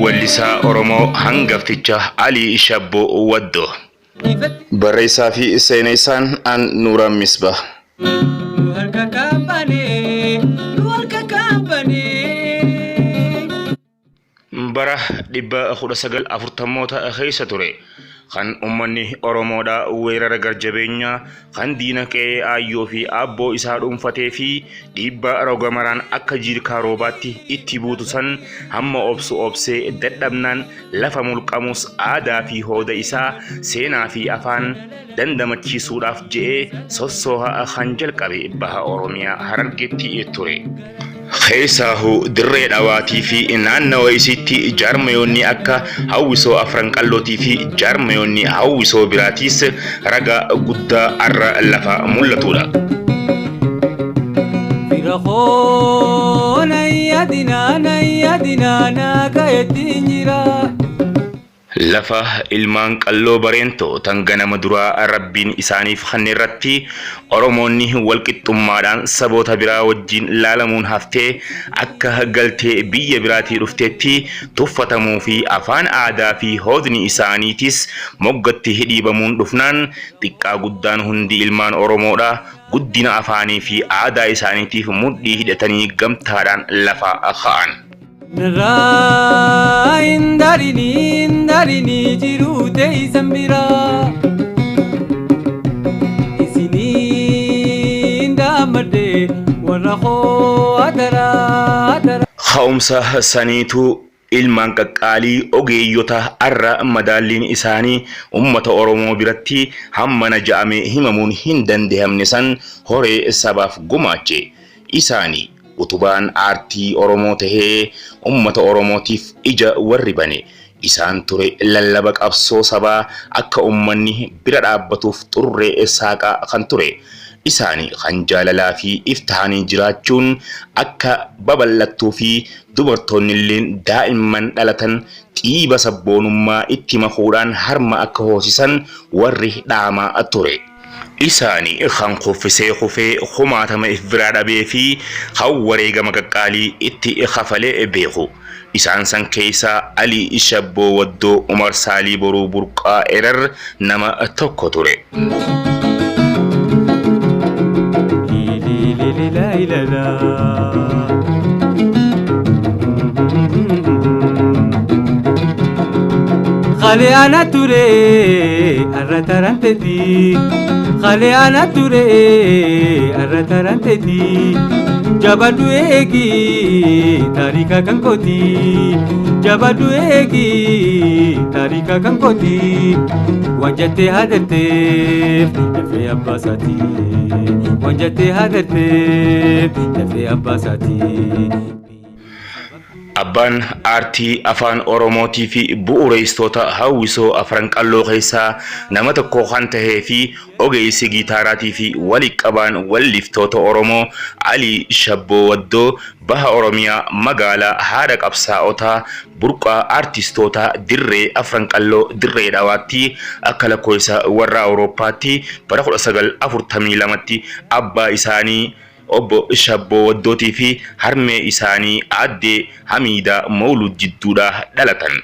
wallisaa Oromoo hangafticha Ali Shabboo Waddoo. Barreessaa fi seenessaan An Nuuraan Misbah. Bara 1940 keessa ture. Kan ummanni Oromoodhaa weerara garjabeenyaa kan diina qe'ee Aayyoo fi Abboo isaa dhuunfatee fi dhiibbaa roga maraan akka jiirkaa roobaatti itti buutu san hamma obsee dadhabnaan lafa mulqamus aadaa fi hooda isaa seenaa fi afaan dandamachiisuudhaaf je'ee sossooha kan jalqabe baha Oromiyaa Harargeetti ture. Keessaahu dirree dhawaatii fi naannawa isitti jaarmayoonni akka hawwisoo afran qallootii fi jaarmayoonni hawwisoo biraatiis raga guddaa arra lafa mul'atudha. Lafa ilmaan qalloo bareentoo tan ganama duraa rabbiin isaaniif kanneerratti Oromoonni walqixxummaadhaan saboota biraa wajjin laalamuun haftee akka galtee biyya biraatii dhufteetti tuffatamuu fi afaan aadaa fi hoodni isaaniitis moggatti hidhiibamuun dhufnaan xiqqaa guddaan hundi ilmaan Oromoodha guddina afaanii fi aadaa isaaniitiif mudhii hidhatanii gamtaadhaan lafa ka'an. Indarini jiru dei sambira isini indamade waraho adara khaumsa sanitu ilmaan qaqqaalii ogeeyyota arra madaalliin isaanii ummata Oromoo biratti hammana ja'ame himamuun hin danda'amne san horee sabaaf gumaache isaanii utubaan aartii Oromoo tahee ummata Oromootiif ija warri bane isaan ture lallaba qabsoo sabaa akka ummanni bira dhaabbatuuf xurree saaqaa kan ture isaanii kan jaalalaa fi iftaanii jiraachuun akka babal'attuu fi dubartoonni illee daa'imman dhalatan xiiba sabboonummaa itti makuudhaan harma akka hoosisan warri dhaamaa ture. Isaanii kan kufee kumaatama if biraa dhabee fi kan wareegama qaqqaalii itti kafalee beeku. Isaan san keessaa Ali Shabboo Waddoo Umar Saalii Boruu Burqaa Erar nama tokko ture. Khaliana ture arrataranteti Khaliana ture arrataranteti Jabadu egi tarika kankoti Jabadu egi tarika kankoti Wanjate hadate Nafe abbasati Wanjate hadate Nafe abbasati Abbaan aartii afaan Oromootii fi bu'uureessitoota hawwisoo afran qalloo keessaa nama tokko kan tahee fi ogeessi gitaaraatii fi waliqqabaan walliftoota Oromoo Ali Shabboo Waddoo baha Oromiyaa magaalaa haadha qabsaa'otaa burqaa aartistoota dirree afran qalloo dirree dhawaatti akka lakkoofsa warra Awurooppaatti bara 1942tti abbaa isaanii Obbo Shabboo Waddootii fi harmee isaanii aadde Hamiida Mawlud jidduudha dhalatan.